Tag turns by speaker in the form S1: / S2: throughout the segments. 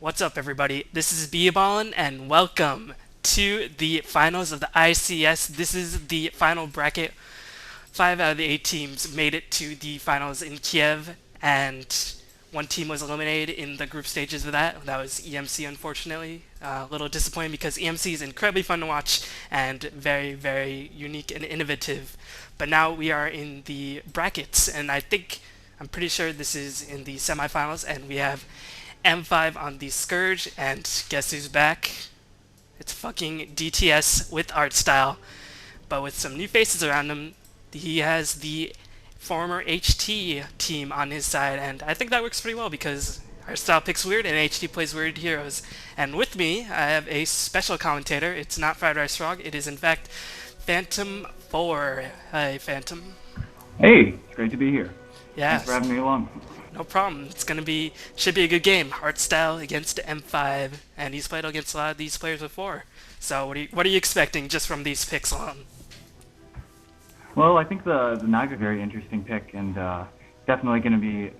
S1: What's up, everybody? This is Ballin, and welcome to the finals of the ICS. This is the final bracket. 5 out of the 8 teams made it to the finals in Kiev, and one team was eliminated in the group stages of that. That was EMC, unfortunately. A little disappointing because EMC is incredibly fun to watch and very, very unique and innovative. But now we are in the brackets, and I'm pretty sure this is in the semifinals, and we have M5 on the Scourge, and guess who's back? It's fucking DTS with Artstyle, but with some new faces around him. He has the former HT team on his side, and I think that works pretty well because Artstyle picks weird and HT plays weird heroes. And with me, I have a special commentator. It's not Fried Rice Frog, it is in fact Phantom 4. Hi, Phantom.
S2: Hey, it's great to be here. Thanks for
S1: Yes.
S2: having me along.
S1: No problem. Should be a good game. Artstyle against M5, and he's played against a lot of these players before. So what are you expecting just from these picks alone?
S2: Well, I think the Naga very interesting pick, and definitely going to be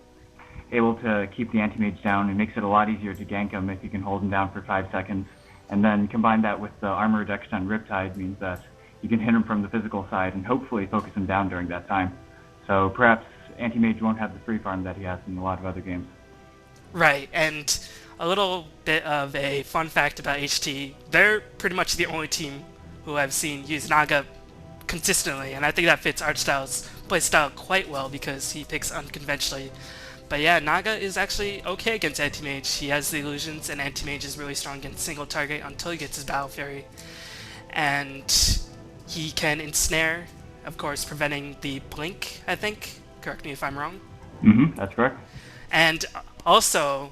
S2: able to keep the Anti-Mage down. It makes it a lot easier to gank him if you can hold him down for 5 seconds. And then combine that with the armor reduction on Riptide means that you can hit him from the physical side and hopefully focus him down during that time. So perhaps Anti-Mage won't have the free farm that he has in a lot of other games.
S1: Right, and a little bit of a fun fact about HT. They're pretty much the only team who I've seen use Naga consistently, and I think that fits Artstyle's play style quite well because he picks unconventionally. But yeah, Naga is actually okay against Anti-Mage. He has the illusions, and Anti-Mage is really strong against single target until he gets his Battle Fury. And he can ensnare, of course, preventing the blink, I think. Correct me if I'm wrong.
S2: That's correct.
S1: And also,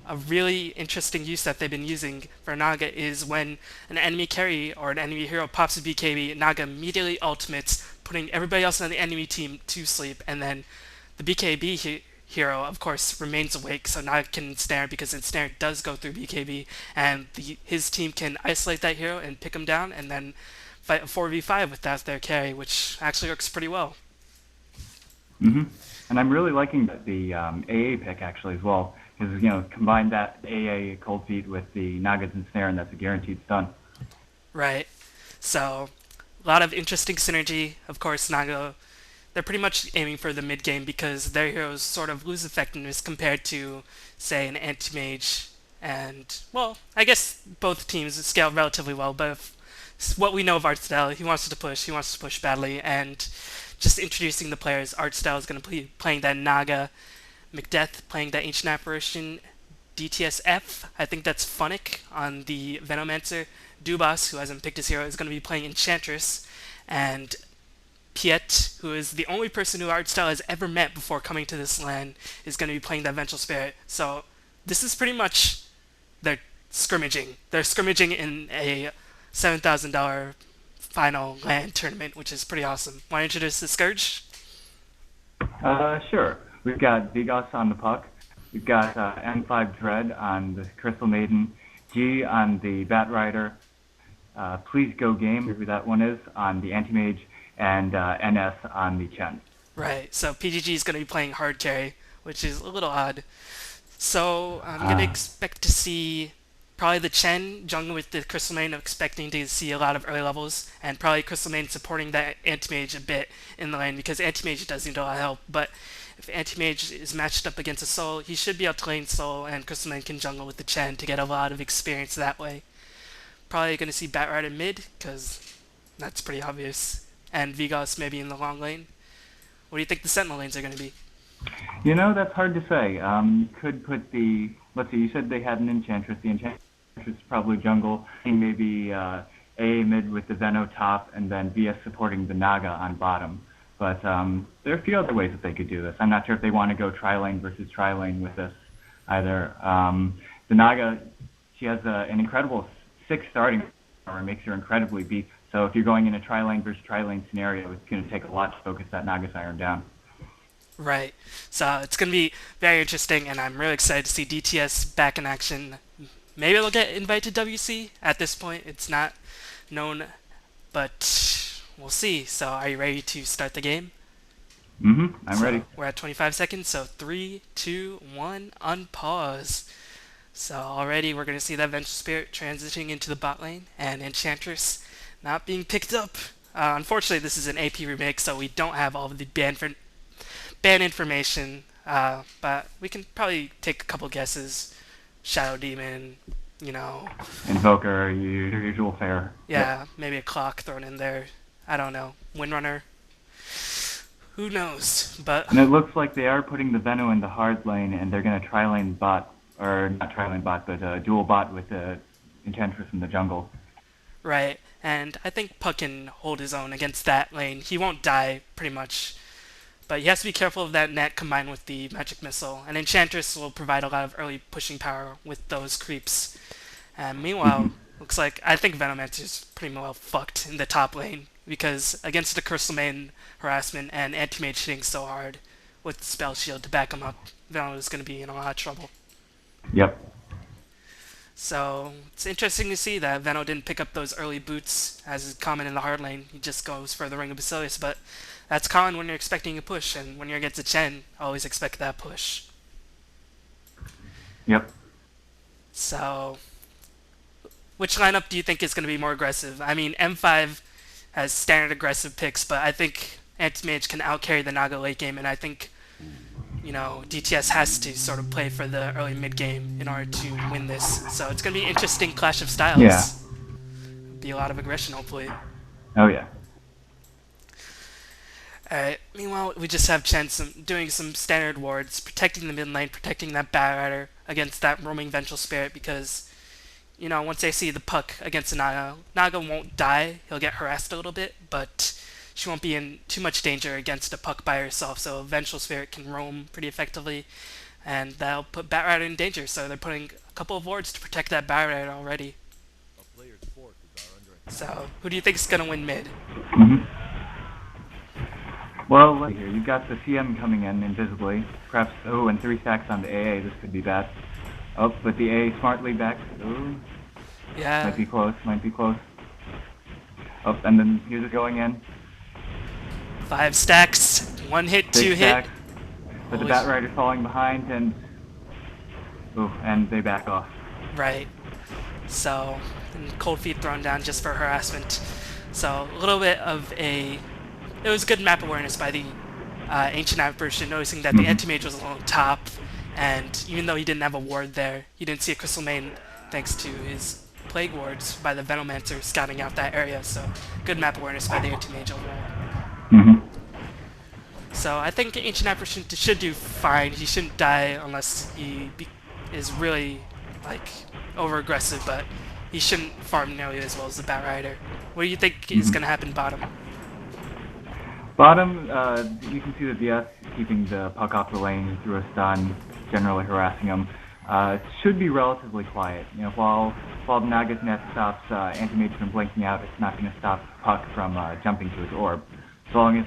S1: a really interesting use that they've been using for Naga is when an enemy carry or an enemy hero pops a BKB, Naga immediately ultimates, putting everybody else on the enemy team to sleep, and then the hero, of course, remains awake, so Naga can ensnare because ensnare does go through BKB, and his team can isolate that hero and pick him down, and then fight a 4v5 with that their carry, which actually works pretty well.
S2: And I'm really liking the AA pick actually as well, because combine that AA cold feet with the Naga's ensnare, and that's a guaranteed stun.
S1: Right. So, a lot of interesting synergy. Of course, Naga, they're pretty much aiming for the mid game because their heroes sort of lose effectiveness compared to, say, an Anti-Mage. And, well, I guess both teams scale relatively well, but what we know of Artstyle, he wants to push badly, and just introducing the players, Artstyle is going to be playing that Naga, McDeath playing that Ancient Apparition, DTS F, I think that's Funnick on the Venomancer. Dubas, who hasn't picked his hero, is going to be playing Enchantress. And Piet, who is the only person who Artstyle has ever met before coming to this land, is going to be playing that Vengeful Spirit. So this is pretty much their scrimmaging. They're scrimmaging in a $7,000 final land tournament, which is pretty awesome. Want to introduce the Scourge?
S2: Sure. We've got Vigos on the puck. We've got M5 Dread on the Crystal Maiden, G on the Bat Rider, Please Go Game, who that one is, on the Anti-Mage, and NS on the Chen.
S1: Right, so PGG is going to be playing hard carry, which is a little odd. So I'm going to expect to see probably the Chen jungle with the Crystal Maiden, expecting to see a lot of early levels, and probably Crystal Maiden supporting that Anti-Mage a bit in the lane because Anti-Mage does need a lot of help. But if Anti-Mage is matched up against a Soul, he should be able to lane Soul, and Crystal Maiden can jungle with the Chen to get a lot of experience that way. Probably going to see Batrider mid because that's pretty obvious, and Vigos maybe in the long lane. What do you think the Sentinel lanes are going to be?
S2: That's hard to say. You could put the, let's see, you said they had an Enchantress. The Enchantress is probably jungle, and maybe A mid with the Veno top, and then VS supporting the Naga on bottom. But there are a few other ways that they could do this. I'm not sure if they want to go tri-lane versus tri-lane with this either. The Naga, she has an incredible 6 starting power, makes her incredibly beat. So if you're going in a tri-lane versus tri-lane scenario, it's going to take a lot to focus that Naga Siren down.
S1: Right. So it's going to be very interesting, and I'm really excited to see DTS back in action. Maybe they'll get invited to WC. At this point, it's not known, but we'll see. So are you ready to start the game?
S2: I'm ready.
S1: We're at 25 seconds, so 3, 2, 1, unpause. So already we're going to see that Vengeful Spirit transitioning into the bot lane, and Enchantress not being picked up. Unfortunately, this is an AP remake, so we don't have all of the ban information, but we can probably take a couple guesses. Shadow Demon, you know,
S2: Invoker, your usual fare.
S1: yeah, maybe a clock thrown in there. I don't know. Windrunner. Who knows? But
S2: And it looks like they are putting the Veno in the hard lane, and they're going to tri-lane bot, or not tri-lane bot, but dual bot with the Enchantress in the jungle.
S1: right, and I think Puck can hold his own against that lane. He won't die pretty much, but he has to be careful of that net combined with the magic missile. And Enchantress will provide a lot of early pushing power with those creeps. And meanwhile, looks like I think Venomancer's pretty well fucked in the top lane because against the Crystal Main harassment and Anti-Mage hitting so hard with Spell Shield to back him up, Venom is going to be in a lot of trouble.
S2: Yep.
S1: So it's interesting to see that Veno didn't pick up those early boots as is common in the hard lane. He just goes for the Ring of Basilius, but that's common when you're expecting a push, and when you're against a Chen, always expect that push.
S2: Yep.
S1: So which lineup do you think is going to be more aggressive? I mean, M5 has standard aggressive picks, but I think Anti-Mage can outcarry the Naga late game, and I think, DTS has to sort of play for the early mid game in order to win this. So it's going to be an interesting clash of styles.
S2: Yeah.
S1: Be a lot of aggression, hopefully.
S2: Oh yeah.
S1: Alright, meanwhile, we just have Chen doing some standard wards, protecting the mid lane, protecting that Batrider against that roaming Vengeful Spirit, because once they see the Puck against the Naga, Naga won't die. He'll get harassed a little bit, but she won't be in too much danger against a Puck by herself, so Vengeful Spirit can roam pretty effectively, and that'll put Batrider in danger, so they're putting a couple of wards to protect that Batrider already. So, who do you think is going to win mid?
S2: Well, look here, you've got the CM coming in invisibly. Perhaps, and 3 stacks on the AA, this could be bad. Oh, but the AA smartly back. Ooh.
S1: Yeah.
S2: Might be close. Oh, and then here's it going in.
S1: 5 stacks, 1 hit, 2 hit.
S2: But the Batrider's falling behind, and they back off.
S1: Right. So, and Cold Feet thrown down just for harassment. So, a little bit of it was good map awareness by the Ancient Apparition, noticing that the Anti-Mage was along top, and even though he didn't have a ward there, he didn't see a Crystal Main thanks to his Plague Wards by the Venomancer scouting out that area, so good map awareness by the Anti-Mage overall. So I think Ancient Apparition should do fine. He shouldn't die unless he is really, over-aggressive, but he shouldn't farm nearly as well as the Batrider. What do you think is going to happen bottom?
S2: Bottom, you can see the DS keeping the Puck off the lane through a stun, generally harassing him. Should be relatively quiet. While Naga's net stops Anti-Mage from blinking out, it's not going to stop Puck from jumping to his orb. As long as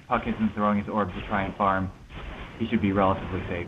S2: Puck isn't throwing his orb to try and farm, he should be relatively safe.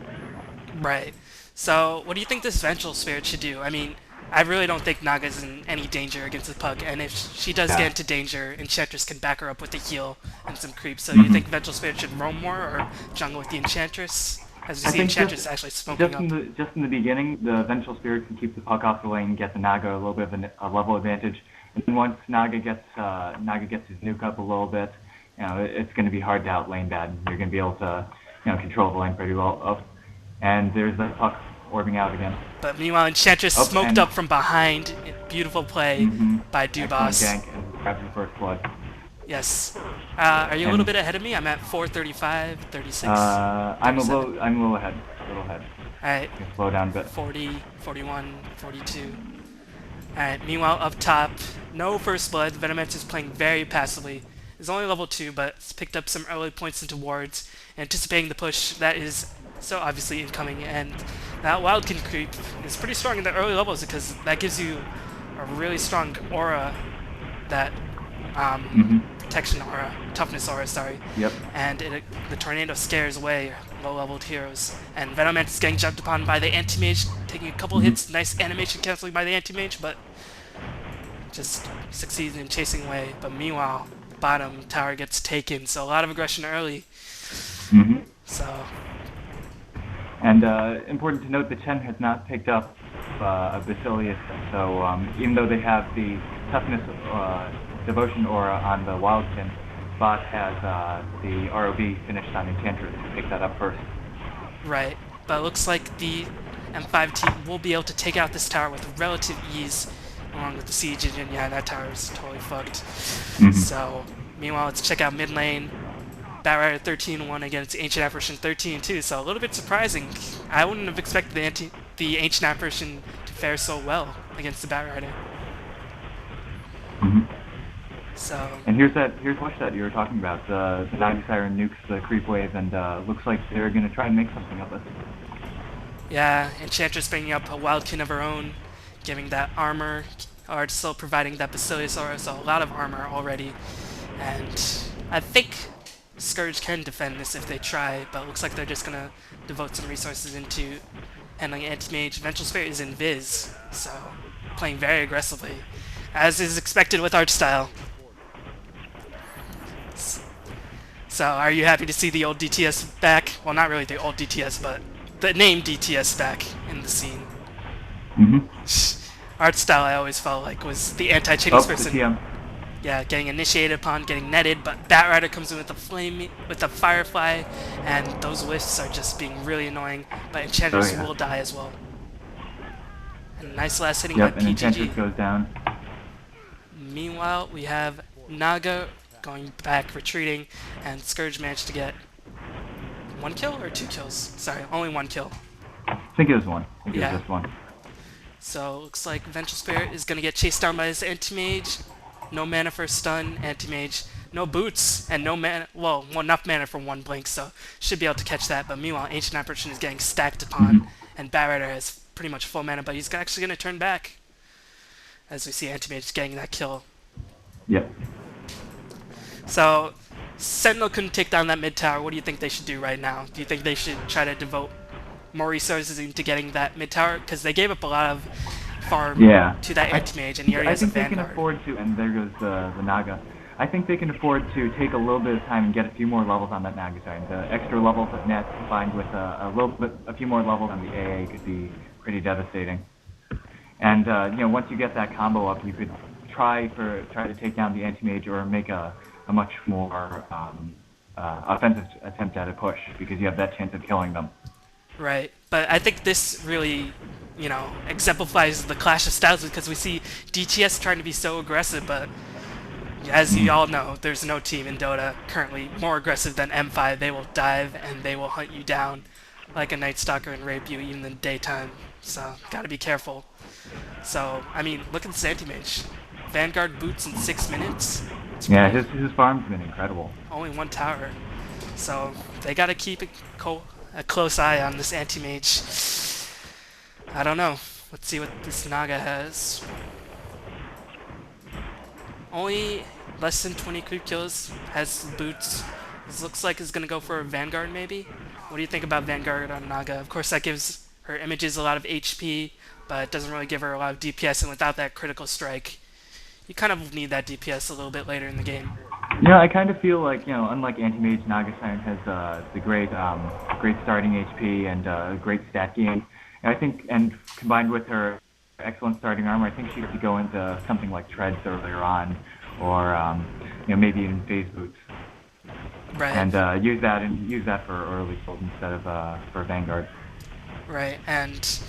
S1: Right. So, what do you think this Vengeful Spirit should do? I mean, I really don't think Naga's in any danger against the Puck, and if she does get into danger, Enchantress can back her up with a heal and some creeps. So you think Vengeful Spirit should roam more or jungle with the Enchantress? As you see, Enchantress actually smoking up.
S2: Just in the beginning, the Vengeful Spirit can keep the Puck off the lane, get the Naga a little bit of a level advantage. And then once Naga gets his nuke up a little bit, it's going to be hard to outlane that. You're going to be able to, control the lane pretty well. And there's the Puck orbing out again.
S1: But meanwhile, Enchantress smoked up from behind. Beautiful play by Dubas.
S2: Excellent gank and grabs the first blood.
S1: Yes. Are you a little bit ahead of me? I'm at 435, 36.
S2: I'm a little ahead.
S1: Alright.
S2: Slow down a bit.
S1: 40, 41, 42. Alright, meanwhile, up top, no first blood. Venomancer is playing very passively. It's only level 2, but it's picked up some early points into wards, anticipating the push that is so obviously incoming, and that Wildkin creep is pretty strong in the early levels because that gives you a really strong aura, that protection aura, toughness aura, sorry.
S2: Yep.
S1: And the tornado scares away low-leveled heroes. And Venomancer is getting jumped upon by the Anti-Mage, taking a couple hits, nice animation canceling by the Anti-Mage, but just succeeds in chasing away. But meanwhile, bottom tower gets taken, so a lot of aggression early. So.
S2: And important to note that Chen has not picked up a Basilius, so even though they have the toughness devotion aura on the Wildkin, Bot has the ROB finished on Enchantress to pick that up first.
S1: Right, but it looks like the M5 team will be able to take out this tower with relative ease, along with the siege engine. Yeah, that tower is totally fucked. So, meanwhile, let's check out mid lane. Batrider 13-1 against Ancient Apparition 13-2, so a little bit surprising. I wouldn't have expected the Ancient Apparition to fare so well against the Batrider. So.
S2: And here's Watch that you were talking about. The Naga Siren nukes the creep wave, and looks like they're going to try and make something of it.
S1: Yeah, Enchantress bringing up a Wildkin of her own, giving that armor, Artstyle providing that Basilius aura, so a lot of armor already. And I think Scourge can defend this if they try, but it looks like they're just going to devote some resources into handling Anti-Mage. Vengeful Spirit is in Viz, so playing very aggressively, as is expected with Artstyle. So, are you happy to see the old DTS back? Well, not really the old DTS, but the name DTS back in the scene. Artstyle, I always felt like, was the anti-Chinese person. Yeah, getting initiated upon, getting netted, but Batrider comes in with a Firefly, and those whiffs are just being really annoying. But Enchantress will die as well. And nice last hitting by PGG.
S2: Enchantress goes down.
S1: Meanwhile, we have Naga going back, retreating, and Scourge managed to get 1 kill or 2 kills? Sorry, only 1 kill.
S2: I think it was 1. I think it was just 1.
S1: So, looks like Vengeful Spirit is going to get chased down by his Anti-Mage. No mana for a stun, Anti-Mage. No boots, and no mana, well, enough mana for 1 blink, so should be able to catch that. But meanwhile, Ancient Apparition is getting stacked upon, and Batrider has pretty much full mana, but he's actually going to turn back. As we see Anti-Mage getting that kill.
S2: Yep.
S1: So, Sentinel couldn't take down that mid tower. What do you think they should do right now? Do you think they should try to devote more resources into getting that mid tower? Because they gave up a lot of farm to that Anti-Mage, and he already has a Vanguard.
S2: I think they can afford to, and there goes the Naga. I think they can afford to take a little bit of time and get a few more levels on that Naga Siren. The extra levels of net combined with a few more levels on the AA could be pretty devastating. And once you get that combo up, you could try to take down the Anti-Mage or make a much more offensive attempt at a push, because you have that chance of killing them.
S1: Right, but I think this really, exemplifies the clash of styles, because we see DTS trying to be so aggressive, but as you all know, there's no team in Dota currently more aggressive than M5. They will dive and they will hunt you down like a Night Stalker and rape you even in the daytime, so gotta be careful. So, I mean, look at this Anti-Mage. Vanguard boots in 6 minutes.
S2: Yeah, his farm's been incredible.
S1: Only 1 tower. So, they gotta keep a close eye on this Anti-Mage. I don't know. Let's see what this Naga has. Only less than 20 creep kills. Has boots. This looks like it's gonna go for a Vanguard maybe. What do you think about Vanguard on Naga? Of course that gives her images a lot of HP, but it doesn't really give her a lot of DPS, and without that critical strike, you kind of need that DPS a little bit later in the game.
S2: I kind of feel like, unlike Anti-Mage, Naga Siren has the great starting HP and great stat gain. And I think, and combined with her excellent starting armor, I think she could go into something like Treads earlier on, or maybe even Phase Boots.
S1: Right.
S2: And use that for early kills instead of for Vanguard.
S1: Right, and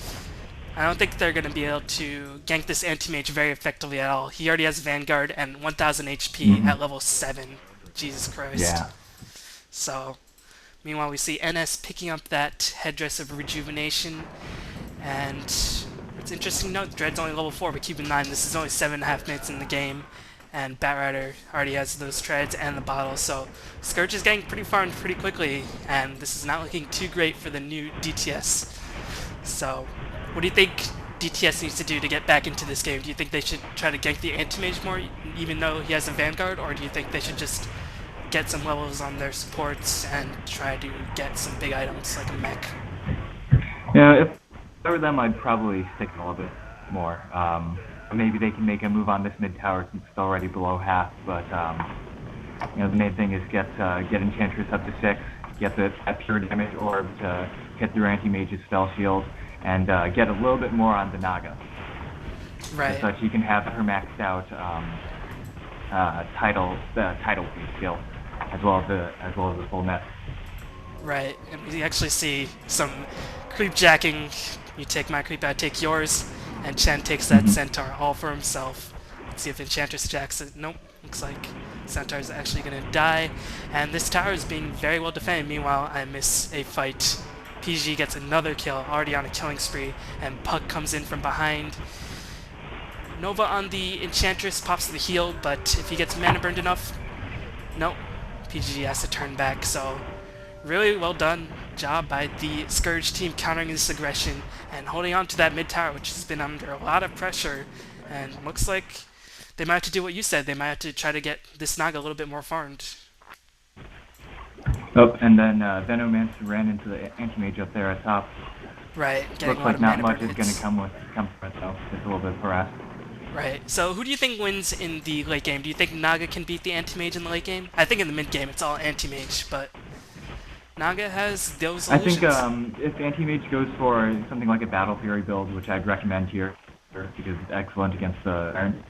S1: I don't think they're going to be able to gank this Anti-Mage very effectively at all. He already has Vanguard and 1000 HP at level 7. Jesus Christ.
S2: Yeah.
S1: So, meanwhile we see NS picking up that Headdress of Rejuvenation, and it's interesting to note Dread's only level 4, but keep in mind this is only 7.5 minutes in the game, and Batrider already has those treads and the bottle, so Scourge is getting pretty far and pretty quickly, and this is not looking too great for the new DTS. So, what do you think DTS needs to do to get back into this game? Do you think they should try to gank the Anti-Mage more, even though he has a Vanguard, or do you think they should just get some levels on their supports and try to get some big items like a mech?
S2: If I were them, I'd probably stick a little bit more. Maybe they can make a move on this mid tower since it's already below half, but the main thing is get Enchantress up to 6, get that pure damage orb to hit through Anti-Mage's spell shield, and get a little bit more on the Naga.
S1: Right.
S2: As such, you can have her maxed out title skill, as well as the full net.
S1: Right, and we actually see some creep jacking. You take my creep, I take yours, and Chen takes that centaur all for himself. Let's see if Enchantress jacks it. Nope, looks like Centaur's actually gonna die, and this tower is being very well defended. Meanwhile, I miss a fight. PG gets another kill, already on a killing spree, and Puck comes in from behind. Nova on the Enchantress pops the heal, but if he gets mana burned enough, nope, PG has to turn back, so really well done job by the Scourge team countering this aggression and holding on to that mid tower, which has been under a lot of pressure, and looks like they might have to do what you said. They might have to try to get this Naga a little bit more farmed.
S2: Oh, and then Venomancer ran into the Anti-Mage up there at top.
S1: Right, getting
S2: Looks
S1: a lot
S2: like
S1: of
S2: not
S1: mana
S2: much
S1: burn
S2: is going to
S1: hits.
S2: come from it, though. It's a little bit harassed.
S1: Right, so who do you think wins in the late game? Do you think Naga can beat the Anti-Mage in the late game? I think in the mid game it's all Anti-Mage, but Naga has those
S2: I
S1: illusions.
S2: think if Anti-Mage goes for something like a Battle Fury build, which I'd recommend here, because it's excellent against the Iron,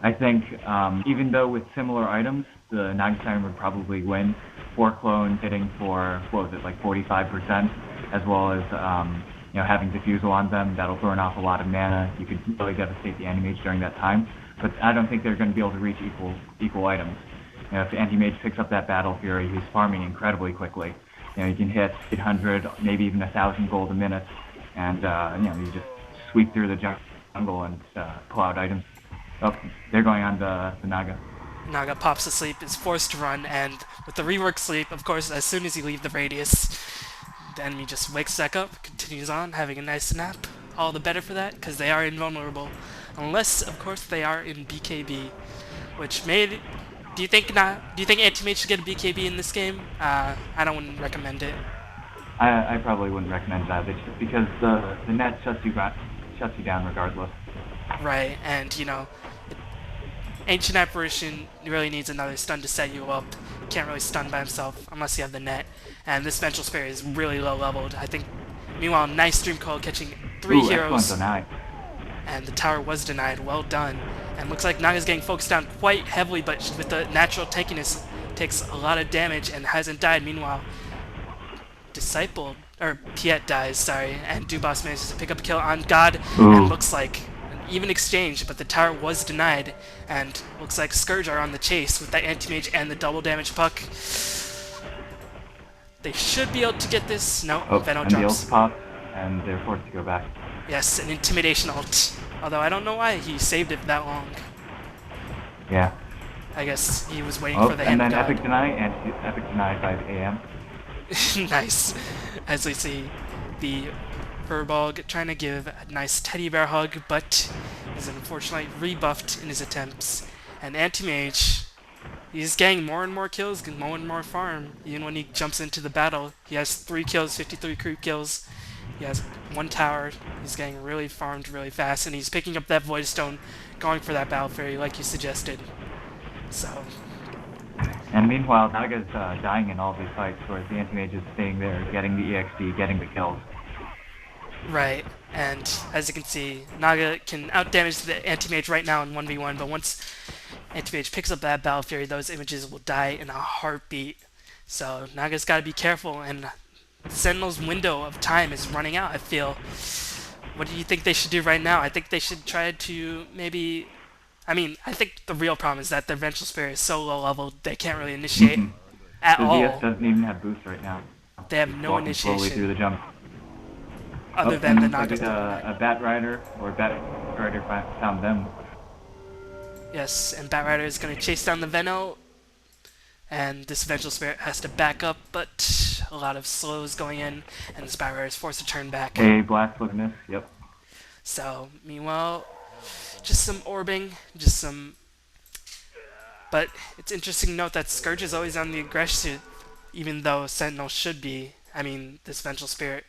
S2: I think even though with similar items, the Naga Siren would probably win. 4 clones hitting for, what was it, like 45%, as well as having Diffusal on them, that'll burn off a lot of mana. You could really devastate the Anti-Mage during that time, but I don't think they're going to be able to reach equal items. If the Anti-Mage picks up that Battle Fury, he's farming incredibly quickly. You can hit 800, maybe even 1,000 gold a minute, and you just sweep through the jungle and pull out items. Oh, they're going on the Naga.
S1: Naga pops asleep, is forced to run, and with the rework sleep, of course, as soon as you leave the radius, the enemy just wakes back up, continues on, having a nice nap. All the better for that, because they are invulnerable. Unless, of course, they are in BKB, which made... Do you think Anti-Mage should get a BKB in this game? I don't recommend it.
S2: I probably wouldn't recommend that, just because the net shuts you down regardless.
S1: Right, and, Ancient Apparition really needs another stun to set you up. Can't really stun by himself unless you have the net. And this Vengeful Spirit is really low leveled. I think, meanwhile, nice Dream Coil catching 3 heroes.
S2: Excellent deny.
S1: And the tower was denied. Well done. And looks like Naga's getting focused down quite heavily, but with the natural tankiness, takes a lot of damage and hasn't died. Meanwhile, Piet dies, sorry, and Dubas manages to pick up a kill on God, and looks like an even exchange, but the tower was denied, and looks like Scourge are on the chase with that Anti-Mage and the double damage Puck. They should be able to get this. No, Veno
S2: and the
S1: drops.
S2: ult pop, and they're forced to go back.
S1: Yes, an Intimidation ult. Although I don't know why he saved it that long.
S2: Yeah.
S1: I guess he was waiting for the
S2: and
S1: hand
S2: then
S1: of God.
S2: Epic deny by AM.
S1: Nice. As we see the Furbolg trying to give a nice teddy bear hug, but is unfortunately rebuffed in his attempts. And Anti-Mage, he's getting more and more kills, more and more farm. Even when he jumps into the battle, he has 3 kills, 53 creep kills. He has 1 tower. He's getting really farmed really fast, and he's picking up that Void Stone, going for that Battle Fairy like you suggested. So...
S2: And meanwhile, Naga's dying in all these fights, whereas the Anti-Mage is staying there, getting the EXP, getting the kills.
S1: Right, and as you can see, Naga can outdamage the Anti-Mage right now in 1v1, but once Anti-Mage picks up that Battle Fury, those images will die in a heartbeat. So Naga's got to be careful, and Sentinel's window of time is running out, I feel. What do you think they should do right now? I think they should try to maybe... I think the real problem is that their Vengeful Spirit is so low level they can't really initiate at
S2: the
S1: all.
S2: DS doesn't even have boost right now.
S1: They have no
S2: Walking slowly through
S1: initiation
S2: the jump.
S1: other than the
S2: and
S1: Naga.
S2: a Bat Rider found them.
S1: Yes, and Batrider is going to chase down the Veno, and this Vengeful Spirit has to back up, but a lot of slows going in, and this Batrider is forced to turn back.
S2: A Blast Witness, yep.
S1: So, meanwhile, just some orbing, just some... But it's interesting to note that Scourge is always on the aggressive, even though Sentinel should be. This Vengeful Spirit.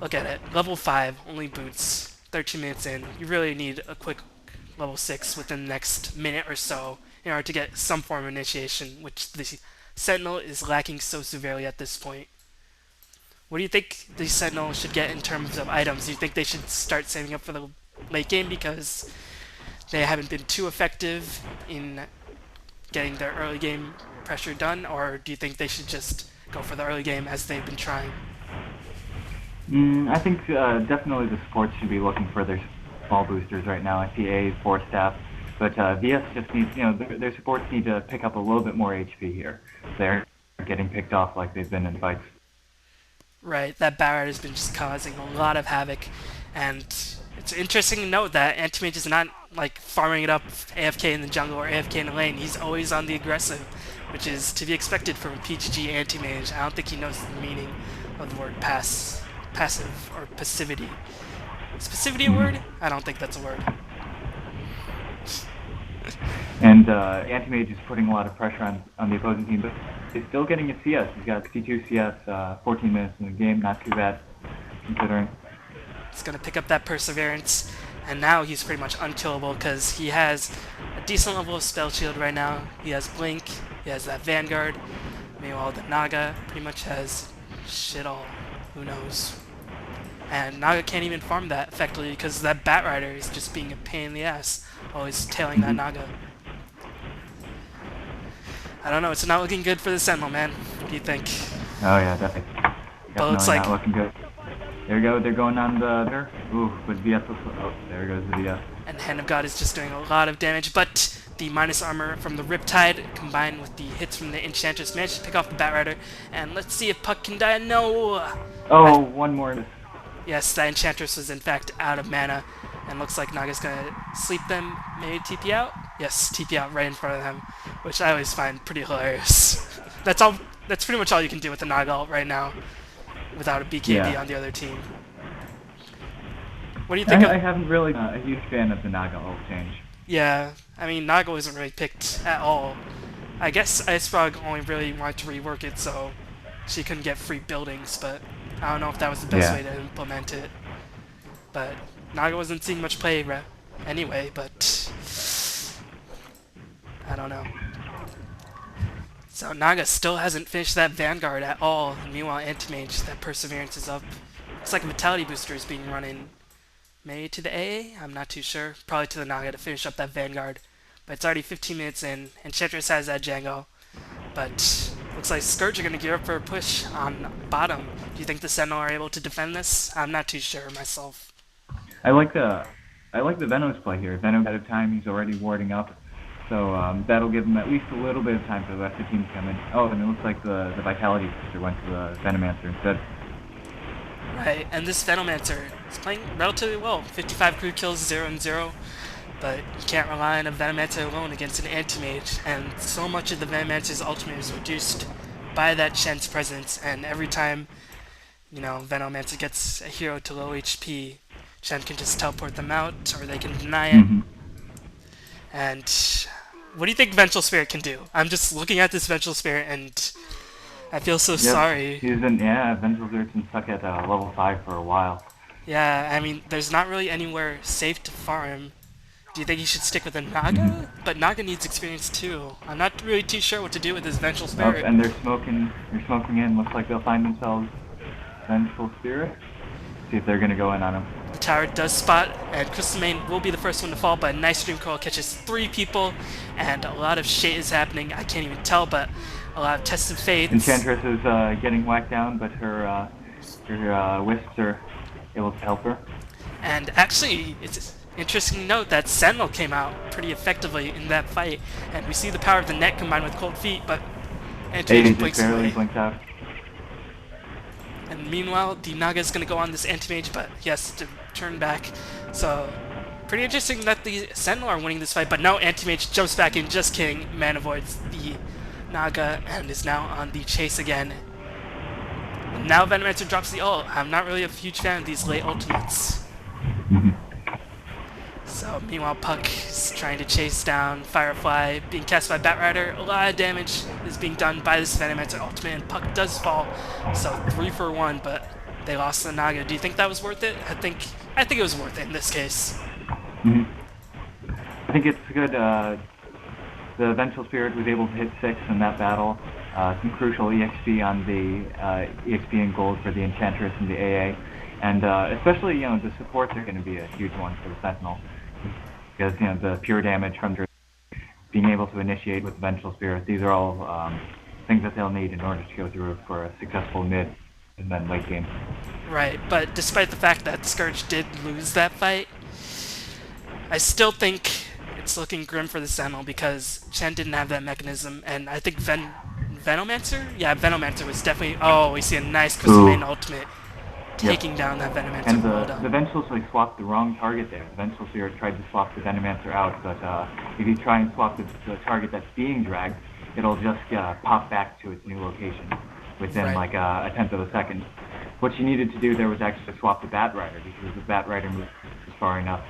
S1: Look at it. Level 5, only boots. 13 minutes in. You really need a quick level 6 within the next minute or so in order to get some form of initiation, which the Sentinel is lacking so severely at this point. What do you think the Sentinel should get in terms of items? Do you think they should start saving up for the late game because they haven't been too effective in getting their early game pressure done, or do you think they should just go for the early game as they've been trying?
S2: I think definitely the supports should be looking for their small boosters right now. I see A, 4 staff, but VS just needs, their supports need to pick up a little bit more HP here. They're getting picked off like they've been in fights.
S1: Right, that Barrett has been just causing a lot of havoc, and it's interesting to note that Anti-Mage is not like farming it up AFK in the jungle or AFK in the lane. He's always on the aggressive, which is to be expected from a PGG Anti-Mage. I don't think he knows the meaning of the word passive or passivity. Is passivity a word? I don't think that's a word.
S2: And Anti-Mage is putting a lot of pressure on the opposing team, but he's still getting a CS. He's got 62 CS, 14 minutes in the game, not too bad, considering.
S1: He's going to pick up that Perseverance, and now he's pretty much unkillable because he has a decent level of Spell Shield right now. He has Blink, he has that Vanguard. Meanwhile, the Naga pretty much has shit all. Who knows? And Naga can't even farm that effectively because that Batrider is just being a pain in the ass, always tailing that Naga. I don't know, it's not looking good for the Sentinel, man. What do you think?
S2: Oh yeah, definitely.
S1: But looks like
S2: not looking good. There we go, they're going on the Ooh, with VS. Oh, there goes the VS.
S1: And Hand of God is just doing a lot of damage, but the minus armor from the Riptide combined with the hits from the Enchantress managed to pick off the Batrider. And let's see if Puck can die. No!
S2: Oh, one more.
S1: Yes, that Enchantress was in fact out of mana. And looks like Naga's gonna sleep them, maybe TP out? Yes, TP out right in front of them, which I always find pretty hilarious. That's pretty much all you can do with the Naga ult right now, without a BKB on the other team. What do you think
S2: I haven't really been a huge fan of the Naga ult change.
S1: Yeah, I mean, Naga wasn't really picked at all. I guess Icefrog only really wanted to rework it so she couldn't get free buildings, but I don't know if that was the best way to implement it. But Naga wasn't seeing much play anyway, but I don't know. So Naga still hasn't finished that Vanguard at all. Meanwhile, Anti-Mage, that Perseverance is up. Looks like a Vitality Booster is being run in. Maybe to the AA? I'm not too sure. Probably to the Naga to finish up that Vanguard. But it's already 15 minutes in. Enchantress has that Django. But looks like Scourge are going to gear up for a push on bottom. Do you think the Sentinel are able to defend this? I'm not too sure myself.
S2: I like the Venom's play here. Venom at a time, he's already warding up. So that'll give him at least a little bit of time for the rest of the team to come in. Oh, and it looks like the Vitality Booster went to the Venomancer instead.
S1: Right, and this Venomancer is playing relatively well. 55 crew kills, 0 and 0. But you can't rely on a Venomancer alone against an Anti-Mage. And so much of the Venomancer's ultimate is reduced by that Shen's presence. And every time, Venomancer gets a hero to low HP, Shen can just teleport them out, or they can deny it. And what do you think Vengeful Spirit can do? I'm just looking at this Vengeful Spirit and I feel so sorry.
S2: Vengeful Spirit's been stuck at level 5 for a while.
S1: Yeah, I mean, there's not really anywhere safe to farm. Do you think he should stick with a Naga? But Naga needs experience too. I'm not really too sure what to do with this Vengeful Spirit.
S2: And they're smoking in. Looks like they'll find themselves Vengeful Spirit. See if they're going to go in on him.
S1: The tower does spot, and Crystal Main will be the first one to fall, but a nice Dream Coil catches 3 people, and a lot of shit is happening. I can't even tell, but a lot of Tested Fates.
S2: Enchantress is getting whacked down, but her wisps are able to help her.
S1: And actually, it's interesting to note that Sentinel came out pretty effectively in that fight, and we see the power of the net combined with Cold Feet, but Anti-Mage blinks away.
S2: Blinked out.
S1: And meanwhile, the Naga is going to go on this Anti-Mage, but he has to turn back. So, pretty interesting that the Sentinel are winning this fight, but no, Anti-Mage jumps back in, just kidding. Man avoids the Naga and is now on the chase again. And now Venomancer drops the ult. I'm not really a huge fan of these late ultimates. So, meanwhile, Puck is trying to chase down Firefly, being cast by Batrider. A lot of damage is being done by this Venomancer ultimate, and Puck does fall. So, 3 for 1, but they lost the Naga. Do you think that was worth it? I think it was worth it in this case.
S2: I think it's good. The Vengeful Spirit was able to hit 6 in that battle, some crucial EXP on the EXP and gold for the Enchantress and the AA, and especially the supports are going to be a huge one for the Sentinel, because the pure damage from being able to initiate with Vengeful Spirit, these are all things that they'll need in order to go through for a successful mid and then late game.
S1: Right, but despite the fact that Scourge did lose that fight, I still think it's looking grim for the Sentinel because Chen didn't have that mechanism, and I think Venomancer? Yeah, Venomancer was definitely... Oh, we see a nice Crystal Maiden ultimate taking down that Venomancer.
S2: And
S1: well done.
S2: the Vengeful Spirit swapped the wrong target there. The Vengeful Spirit tried to swap the Venomancer out, but if you try and swap the target that's being dragged, it'll just pop back to its new location within like a tenth of a second. What you needed to do there was actually swap the Batrider, because the Batrider moves far enough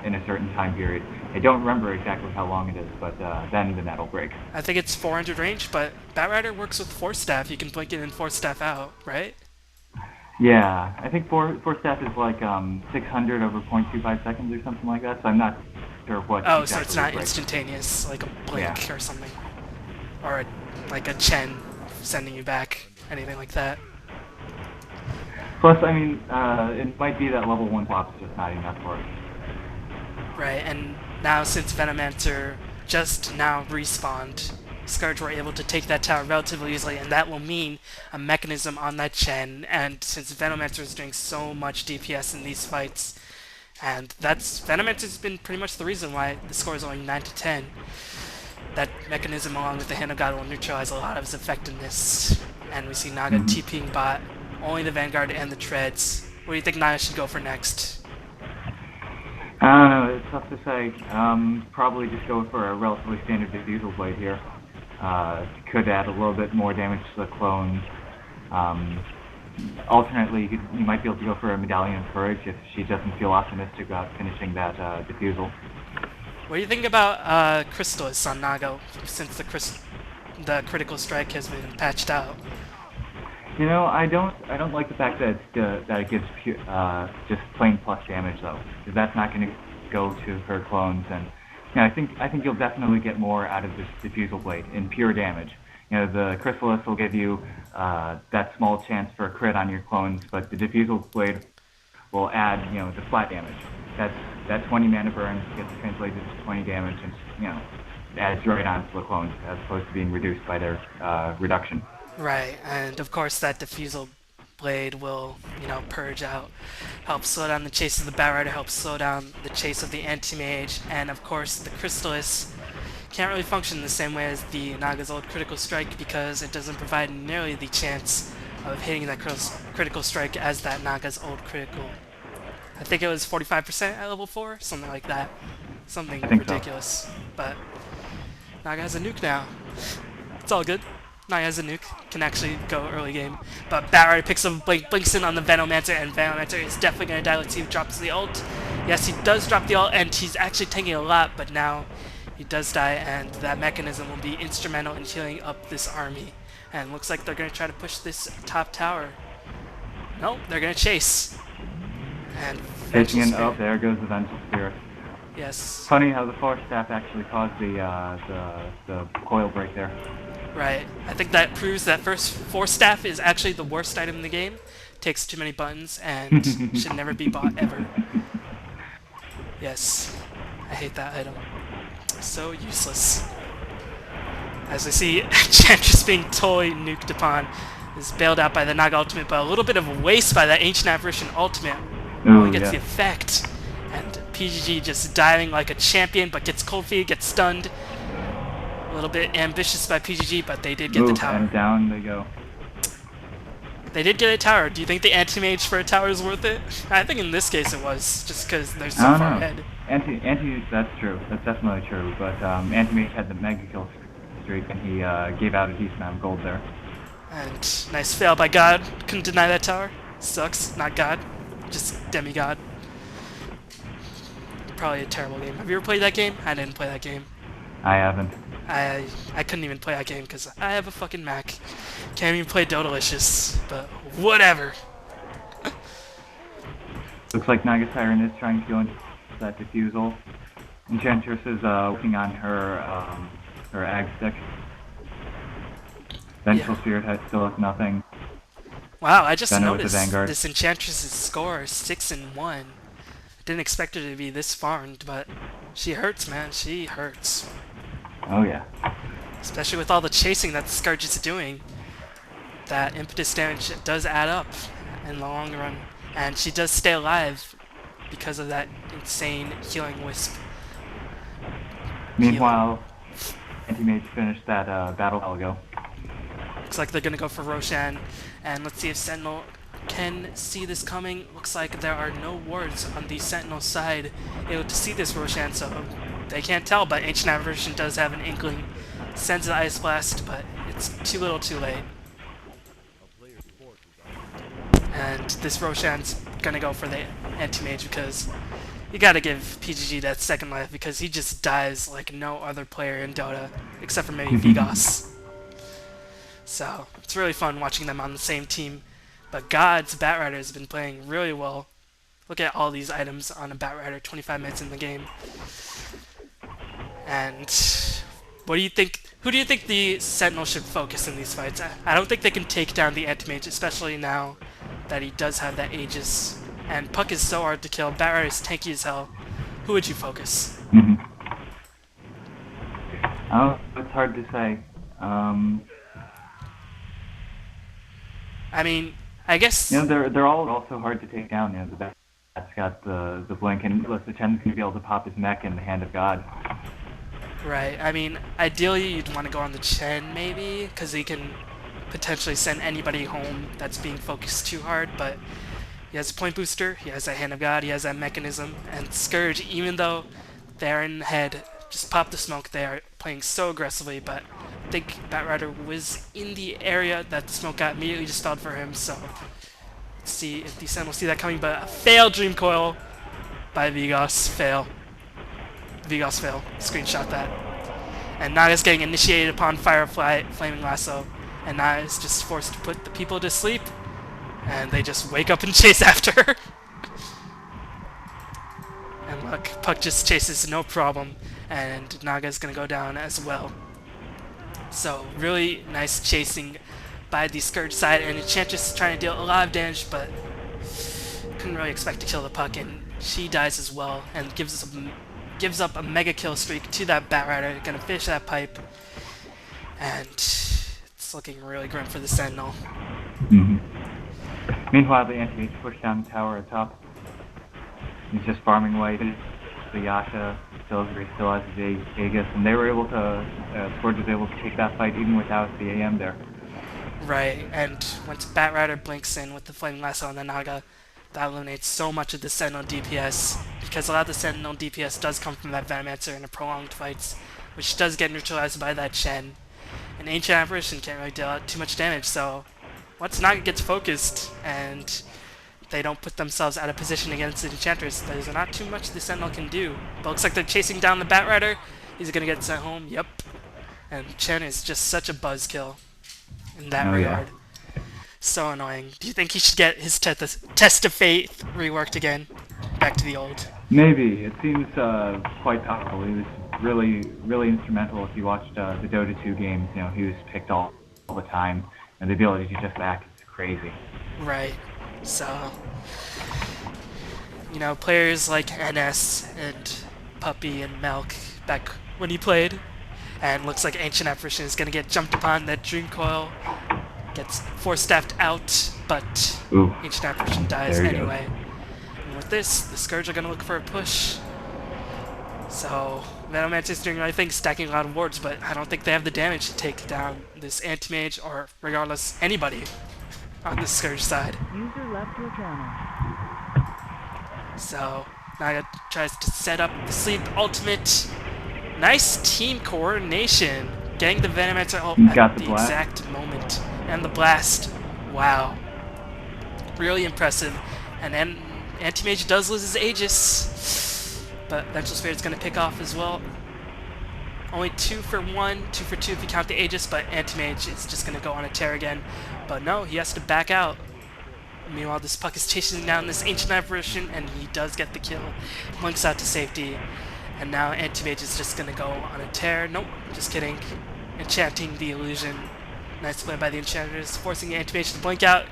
S2: in a certain time period. I don't remember exactly how long it is, but then the net will break.
S1: I think it's 400 range, but Batrider works with Force Staff. You can blink it and Force Staff out, right?
S2: Yeah, I think Force Staff is like 600 over 0.25 seconds or something like that, so I'm not sure what exactly
S1: so it's not
S2: break.
S1: Instantaneous, like a blink or something. Or like a Chen sending you back, anything like that.
S2: Plus, I mean, it might be that level 1 swap's just not enough for it.
S1: Right, and now since Venomancer just now respawned, Scourge were able to take that tower relatively easily, and that will mean a mechanism on that Chen, and since Venomancer is doing so much DPS in these fights, and Venomancer's been pretty much the reason why the score is only 9-10, that mechanism along with the Hand of God will neutralize a lot of his effectiveness, and we see Naga TPing bot, only the Vanguard and the Treads. What do you think Naga should go for next?
S2: I don't know, it's tough to say. Probably just go for a relatively standard Diffusal Blade here. Could add a little bit more damage to the clones. Alternately, you might be able to go for a Medallion of Courage if she doesn't feel optimistic about finishing that Diffusal.
S1: What do you think about Crystallis on Naga, since the critical strike has been patched out?
S2: I don't like the fact that it gives just plain plus damage though, because that's not going to go to her clones, and I think you'll definitely get more out of this Diffusal Blade in pure damage. The Crystallis will give you that small chance for a crit on your clones, but the Diffusal Blade will add the flat damage. That 20 mana burn gets translated to 20 damage, and adds right onto the clones as opposed to being reduced by their reduction.
S1: Right, and of course that Diffusal Blade will, purge out, help slow down the chase of the Batrider, help slow down the chase of the Anti-Mage, and of course the Crystallis can't really function the same way as the Naga's old Critical Strike because it doesn't provide nearly the chance of hitting that Critical Strike as that Naga's old Critical. I think it was 45% at level 4, something like that. Something ridiculous. So. But Naga has a nuke now. It's all good. Naga has a nuke, can actually go early game. But Batrider picks up blinks in on the Venomancer, and Venomancer is definitely going to die. Let's see if he drops the ult. Yes, he does drop the ult, and he's actually taking a lot, but now he does die, and that mechanism will be instrumental in healing up this army. And looks like they're going to try to push this top tower. No, they're going to chase. And
S2: Chasing in, oh, there goes the Vengeful Spirit.
S1: Yes.
S2: Funny how the Force Staff actually caused the coil break there.
S1: Right. I think that proves that Force Staff is actually the worst item in the game. Takes too many buttons and should never be bought ever. Yes. I hate that item. So useless. As I see Enchantress being totally nuked upon, is bailed out by the Naga ultimate, but a little bit of a waste by that Ancient Apparition ultimate. Only gets the effect. And PGG just diving like a champion, but gets cold feet, gets stunned. A little bit ambitious by PGG, but they did get the tower.
S2: And down they go.
S1: They did get a tower. Do you think the Anti-Mage for a tower is worth it? I think in this case it was, just because they're so far ahead.
S2: That's true. That's definitely true. But Anti-Mage had the mega kill streak, and he gave out a decent amount of gold there.
S1: And nice fail by God. Couldn't deny that tower. Sucks. Not God. Just demigod. Probably a terrible game. Have you ever played that game? I didn't play that game.
S2: I haven't.
S1: I couldn't even play that game because I have a fucking Mac. Can't even play Dotalicious, but whatever.
S2: Looks like Naga Siren is trying to go into that Diffusal. Enchantress is working on her Ag stick. Vengeful Spirit still has nothing.
S1: Wow, I just
S2: Venom with the
S1: noticed
S2: Vanguard.
S1: this Enchantress's score, 6-1. Didn't expect her to be this far, but she hurts, man. She hurts.
S2: Oh yeah.
S1: Especially with all the chasing that the Scourge is doing. That impetus damage does add up in the long run. And she does stay alive because of that insane healing wisp.
S2: Meanwhile, Anti-Mage finished that battle a while ago.
S1: Looks like they're gonna go for Roshan. And let's see if Sentinel can see this coming. Looks like there are no wards on the Sentinel side able to see this Roshan, so they can't tell, but Ancient Apparition does have an inkling. Sends the Ice Blast, but it's too little too late. And this Roshan's gonna go for the Anti-Mage because you gotta give PGG that second life because he just dies like no other player in Dota, except for maybe Vigos. So, it's really fun watching them on the same team. But God's Batrider has been playing really well. Look at all these items on a Batrider 25 minutes in the game. And what do you think? Who do you think the Sentinel should focus in these fights? I don't think they can take down the Anti-Mage, especially now that he does have that Aegis. And Puck is so hard to kill. Batrider is tanky as hell. Who would you focus?
S2: Oh, it's hard to say.
S1: I mean, I guess...
S2: You know, they're all also hard to take down. You know, the Bat's got the blink, and the Chen's going to be able to pop his mech in the Hand of God.
S1: Right. I mean, ideally you'd want to go on the Chen, maybe, because he can potentially send anybody home that's being focused too hard, but he has a point booster, he has that Hand of God, he has that mechanism, and Scourge, even though they're in the head, just pop the smoke, they are playing so aggressively, but I think Batrider was in the area that the smoke got immediately dispelled for him, so let's see if the Sen will see that coming, but a failed Dream Coil by Vigos. Fail. Vigos fail. Screenshot that. And Naga's getting initiated upon Firefly Flaming Lasso, and Naga is just forced to put the people to sleep, and they just wake up and chase after her. And look, Puck just chases no problem, and Naga's gonna go down as well. So, really nice chasing by the Scourge side, and Enchantress is trying to deal a lot of damage, but couldn't really expect to kill the Puck, and she dies as well, and gives up a mega kill streak to that Batrider. Gonna finish that pipe, and it's looking really grim for the Sentinel.
S2: Meanwhile, the Anti-Mage pushed down the tower at top. He's just farming away. The Yasha still has his Aegis, and they were able to, Scourge was able to take that fight even without the AM there.
S1: Right, and once Batrider blinks in with the Flaming Lasso on the Naga, that eliminates so much of the Sentinel DPS, because a lot of the Sentinel DPS does come from that Venomancer in the prolonged fights, which does get neutralized by that Chen. And Ancient Apparition can't really deal out too much damage, so once Naga gets focused and they don't put themselves out of position against the Enchantress, there's not too much the Sentinel can do. But looks like they're chasing down the Batrider. He's gonna get sent home, yep. And Chen is just such a buzzkill in that regard.
S2: Yeah.
S1: So annoying. Do you think he should get his test of faith reworked again? Back to the old?
S2: Maybe. It seems quite powerful. He was really instrumental. If you watched the Dota 2 games, you know, he was picked all the time, and the ability to just act is crazy.
S1: Right. So, you know, players like NS and Puppy and Melk back when he played, and looks like Ancient Apparition is going to get jumped upon. That Dream Coil gets force-staffed out, but Ancient Apparition dies anyway. And with this, the Scourge are going to look for a push. So, Venomancer is doing the right thing, stacking a lot of wards, but I don't think they have the damage to take down this Anti-Mage, or regardless, anybody on the Scourge side.
S3: User left your channel.
S1: So, Naga tries to set up the sleep ultimate. Nice team coordination. Getting the Venomancer ult at the exact moment. And the blast. Wow. Really impressive. And then Anti-Mage does lose his Aegis. But Vengeful Spirit's going to pick off as well. Only 2 for 1, 2 for 2 if you count the Aegis, but Anti-Mage is just going to go on a tear again. But no, he has to back out. Meanwhile, this Puck is chasing down this Ancient Apparition, and he does get the kill. Blinks out to safety. And now Anti-Mage is just going to go on a tear. Nope, just kidding. Enchanting the illusion. Nice play by the Enchantress, forcing the Anti-Mage to blink out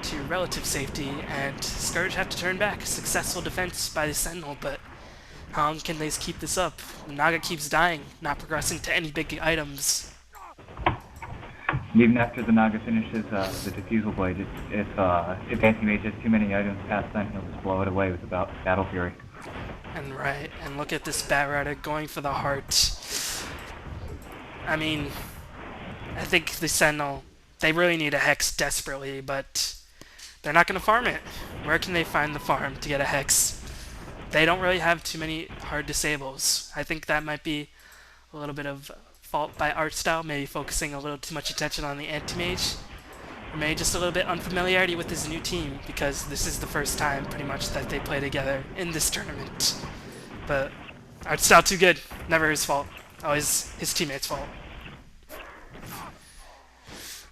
S1: to relative safety, and Scourge have to turn back. Successful defense by the Sentinel, but how long can they keep this up? Naga keeps dying, not progressing to any big items.
S2: And even after the Naga finishes the Diffusal Blade, if Anti-Mage has too many items past then, he'll just blow it away with about Battle Fury.
S1: And look at this Batrider going for the heart. I mean, I think the Sentinel, they really need a Hex desperately, but they're not going to farm it. Where can they find the farm to get a Hex? They don't really have too many hard disables. I think that might be a little bit of fault by Artstyle, maybe focusing a little too much attention on the Anti-Mage. Or maybe just a little bit unfamiliarity with his new team, because this is the first time, pretty much, that they play together in this tournament. But Artstyle too good. Never his fault. Always his teammates' fault.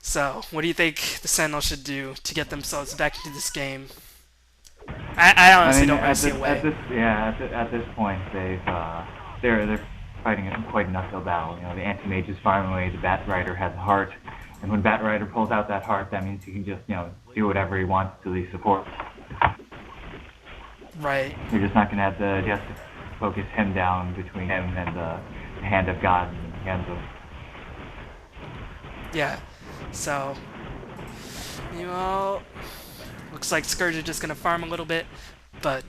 S1: So, what do you think the Sentinel should do to get themselves back into this game? I honestly don't really see a way.
S2: At this point, they're fighting quite an uphill battle. You know, the Anti-Mage is farming away, the Batrider has a heart, and when Batrider pulls out that heart, that means he can just, do whatever he wants to the support.
S1: Right.
S2: They're just not going to have the just focus him down between him and the hand of God and the hands of...
S1: Yeah. So, meanwhile, looks like Scourge is just going to farm a little bit, but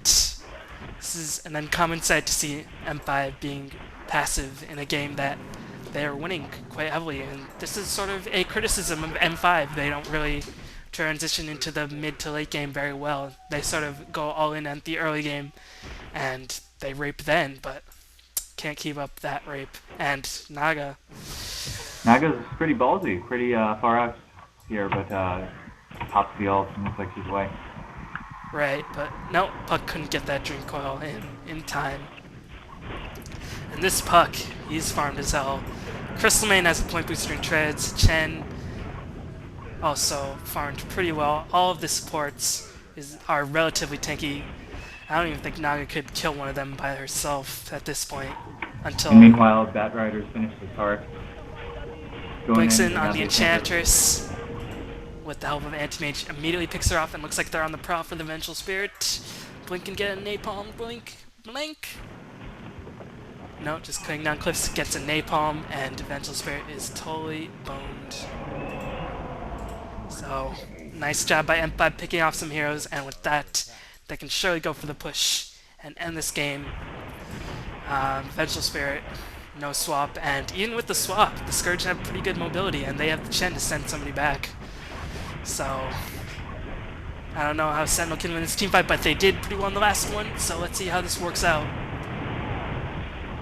S1: this is an uncommon sight to see M5 being passive in a game that they are winning quite heavily, and this is sort of a criticism of M5. They don't really transition into the mid to late game very well. They sort of go all in at the early game, and they rape then, but can't keep up that rape. And Naga's
S2: pretty ballsy, pretty far out here, but pops the ult and looks like she's away.
S1: Right, but no, Puck couldn't get that Dream Coil in time. And this Puck, he's farmed as hell. Crystalmane has a point booster in treads. Chen also farmed pretty well. All of the supports are relatively tanky. I don't even think Naga could kill one of them by herself at this point. Until
S2: and meanwhile, Batrider's finished his heart.
S1: Blinks in on the Enchantress with the help of Anti-Mage, immediately picks her off, and looks like they're on the prowl for the Vengeful Spirit. Blink can get a napalm. Blink. Blink. No, just cutting down cliffs, gets a napalm, and Vengeful Spirit is totally boned. So, nice job by M5 picking off some heroes, and with that, they can surely go for the push and end this game. Vengeful Spirit, no swap, and even with the swap, the Scourge have pretty good mobility, and they have the Chen to send somebody back. So, I don't know how Sentinel can win this teamfight, but they did pretty well in the last one, so let's see how this works out.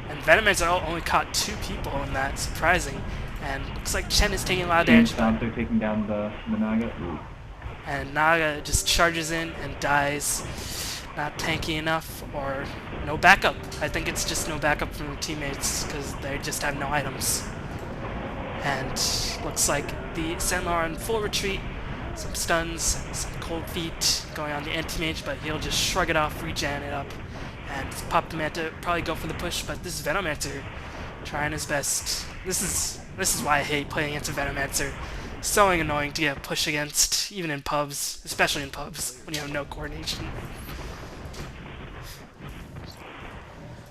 S1: And Venomancer only caught 2 people in that, surprising. And looks like Chen is taking a lot of damage.
S2: They're taking down the Naga.
S1: And Naga just charges in and dies. Not tanky enough, or no backup. I think it's just no backup from the teammates, because they just have no items. And looks like the Sentinel are in full retreat. Some stuns, some cold feet going on the Anti-Mage, but he'll just shrug it off, regen it up, and pop the Manta, probably go for the push, but this is Venomancer trying his best. This is why I hate playing against a Venomancer. So annoying to get pushed against, even in pubs, especially in pubs, when you have no coordination.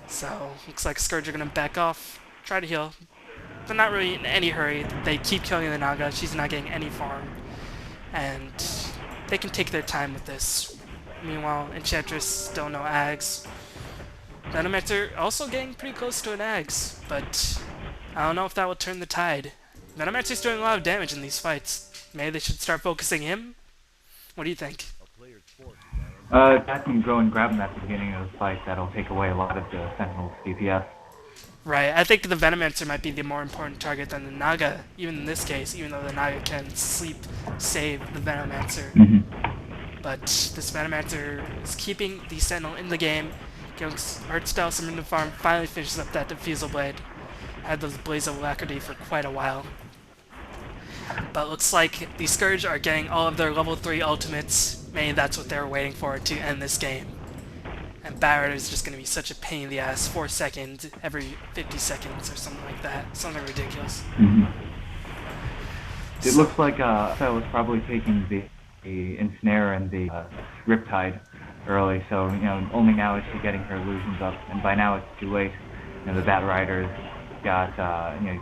S1: So, looks like Scourge are going to back off, try to heal, but not really in any hurry. They keep killing the Naga, she's not getting any farm, and they can take their time with this. Meanwhile, Enchantress still no Ags. Venomancer also getting pretty close to an Ags, but I don't know if that will turn the tide. Venomancer's doing a lot of damage in these fights. Maybe they should start focusing him? What do you think?
S2: That can go and grab him at the beginning of the fight. That'll take away a lot of the Sentinel's DPS.
S1: Right, I think the Venomancer might be the more important target than the Naga, even in this case, even though the Naga can save the Venomancer. But this Venomancer is keeping the Sentinel in the game, giving Artstyle some into farm, finally finishes up that Diffusal Blade. Had those Blaze of Alacrity for quite a while. But looks like the Scourge are getting all of their level 3 ultimates. Maybe that's what they were waiting for to end this game. And Barrett is just going to be such a pain in the ass, 4 seconds every 50 seconds or something like that. Something ridiculous.
S2: It
S1: So,
S2: looks like Artstyle was probably taking the ensnare and the riptide early, so only now is she getting her illusions up, and by now it's too late. The Bat Rider's got he's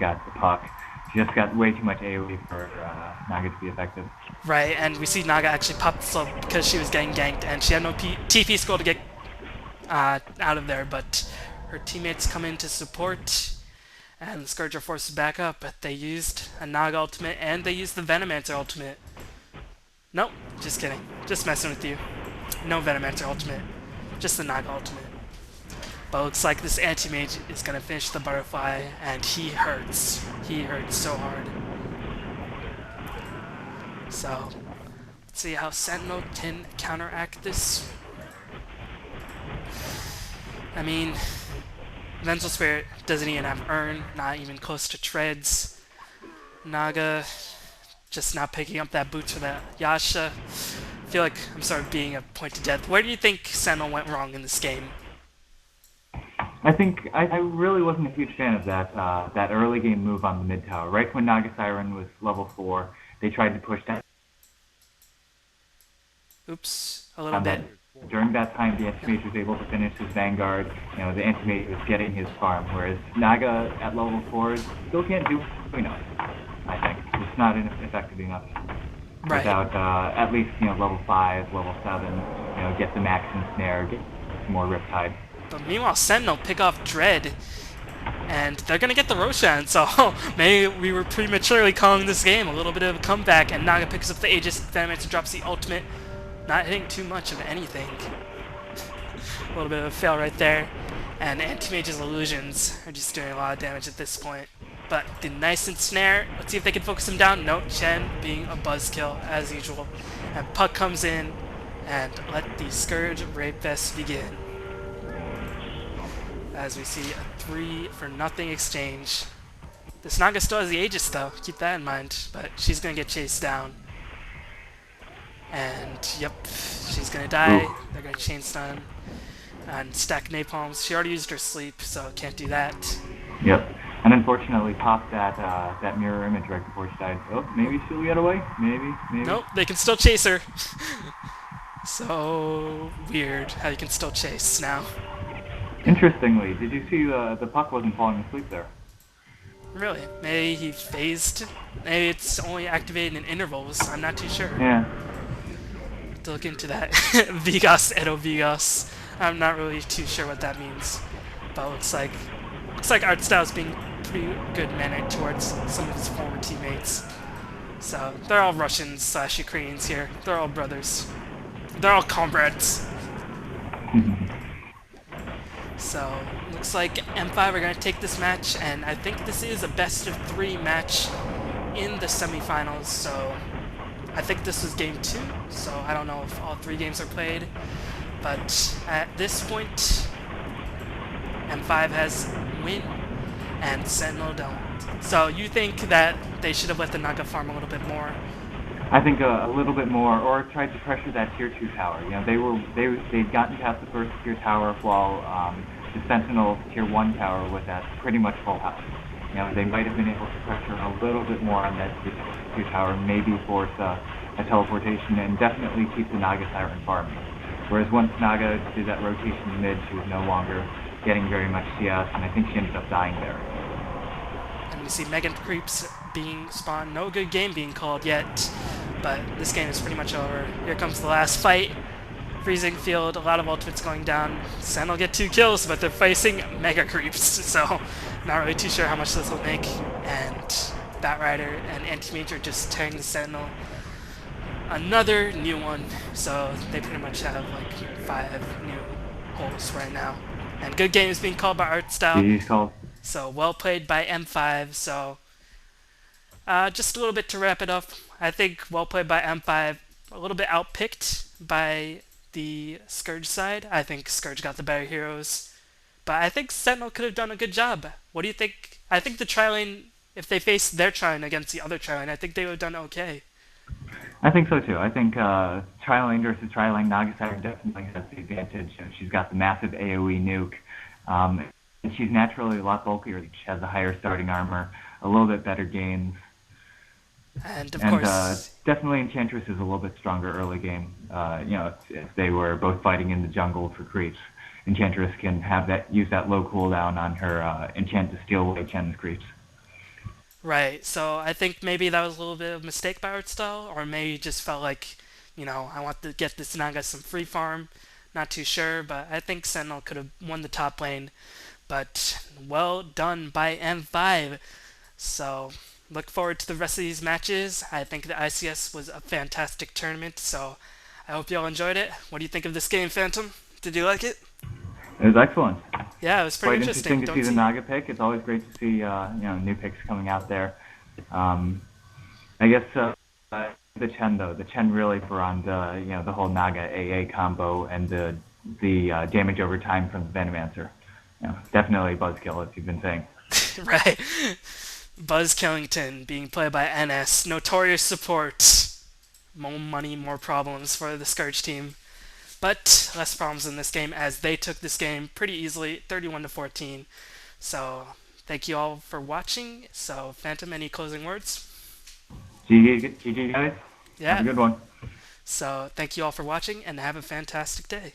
S2: got the puck. She just got way too much AoE for Naga to be effective.
S1: right, and we see Naga actually pop the slump because she was getting ganked, and she had no TP scroll to get out of there, but her teammates come in to support, and the Scourge are forced to back up, but they used a Naga ultimate, and they used the Venomancer ultimate. Nope, just kidding. Just messing with you. No Venomancer ultimate. Just the Naga ultimate. But it looks like this Anti-Mage is going to finish the butterfly, and he hurts. He hurts so hard. So, let's see how Sentinel can counteract this. I mean, Vengeful Spirit doesn't even have Urn, not even close to Treads. Naga just not picking up that boots for that Yasha. I feel like I'm sort of being a point to death. Where do you think Sentinel went wrong in this game?
S2: I think I really wasn't a huge fan of that early game move on the mid tower. Right when Naga Siren was level 4, they tried to push down.
S1: Oops, a little bit.
S2: During that time, the Anti-Mage was able to finish his Vanguard. The Anti-Mage was getting his farm, whereas Naga at level 4 still can't do enough. I think it's not effective enough.
S1: Right.
S2: Without at least level 5, level 7, get the max and snare, get some more Riptide.
S1: But meanwhile, Sentinel pick off Dread, and they're gonna get the Roshan, so maybe we were prematurely calling this game a little bit of a comeback, and Naga picks up the Aegis, Venomancer drops the ultimate, not hitting too much of anything. A little bit of a fail right there, and Anti-Mage's illusions are just doing a lot of damage at this point. But the nice ensnare, let's see if they can focus him down. No, Chen being a buzzkill as usual. And Puck comes in and let the Scourge Rape Fest begin. As we see a 3-for-0 exchange. This Naga still has the Aegis though, keep that in mind, but she's gonna get chased down. And yep, she's gonna die. They're gonna chain stun and stack napalms. She already used her sleep, so can't do that.
S2: Yep. And unfortunately popped that mirror image right before she died. Oh, maybe she'll get away? Maybe.
S1: Nope, they can still chase her. So weird how you can still chase now.
S2: Interestingly, did you see the Puck wasn't falling asleep there?
S1: Really? Maybe he phased? Maybe it's only activated in intervals. I'm not too sure.
S2: Yeah.
S1: To look into that. Vigos, Edo Vigos. I'm not really too sure what that means. But it looks like Artstyle's being pretty good-mannered towards some of his former teammates. So they're all Russians/Ukrainians here. They're all brothers. They're all comrades. So looks like M5 are going to take this match, and I think this is a best-of-3 match in the semifinals. So I think this was game 2. So I don't know if all 3 games are played, but at this point, M5 has win, and Sentinel don't. So you think that they should have let the Naga farm a little bit more?
S2: I think a little bit more, or tried to pressure that tier 2 tower. They'd gotten past the first tier tower while the Sentinel tier 1 tower was at pretty much full house. They might have been able to pressure a little bit more on that tier 2 tower, maybe force a teleportation, and definitely keep the Naga Siren farming. Whereas once Naga did that rotation mid, she was no longer getting very much CS, and I think she ended up dying there.
S1: And we see Megan creeps being spawned. No good game being called yet, but this game is pretty much over. Here comes the last fight. Freezing field, a lot of ultimates going down. Sentinel get 2 kills, but they're facing mega creeps, so not really too sure how much this will make. And Bat Rider and Anti-Mage are just tearing the Sentinel. Another new one, so they pretty much have like 5 new holes right now. And good game is being called by Artstyle. So well played by M5. So just a little bit to wrap it up. I think well played by M5. A little bit outpicked by the Scourge side. I think Scourge got the better heroes. But I think Sentinel could have done a good job. What do you think? I think the tri-lane, if they faced their tri-lane against the other tri-lane, I think they would have done okay.
S2: I think so too. I think tri-lane versus tri-lane, Naga Siren definitely has the advantage. She's got the massive AoE nuke. And she's naturally a lot bulkier. She has a higher starting armor, a little bit better gains.
S1: And of
S2: And
S1: course,
S2: definitely Enchantress is a little bit stronger early game. If they were both fighting in the jungle for creeps, Enchantress can have that use that low cooldown on her enchant to steal away Chen's creeps.
S1: right. So I think maybe that was a little bit of a mistake by Artstyle, or maybe just felt like, I want to get this Naga some free farm. Not too sure, but I think Sentinel could have won the top lane. But well done by M5. So look forward to the rest of these matches. I think the ICS was a fantastic tournament, so I hope you all enjoyed it. What do you think of this game, Phantom? Did you like it?
S2: It was excellent.
S1: Yeah, it was pretty
S2: Quite
S1: interesting.
S2: interesting to see
S1: Don't
S2: the
S1: see.
S2: Naga pick. It's always great to see new picks coming out there. Um, I guess the Chen though, the Chen really brought the whole Naga AA combo and the damage over time from the Venomancer. Definitely buzzkill as you've been saying.
S1: Right. Buzz Killington being played by NS. Notorious support. More money, more problems for the Scourge team. But less problems in this game as they took this game pretty easily, 31 to 14. So thank you all for watching. So Phantom, any closing words?
S2: GG guys. Have a
S1: Yeah.
S2: good one.
S1: So thank you all for watching and have a fantastic day.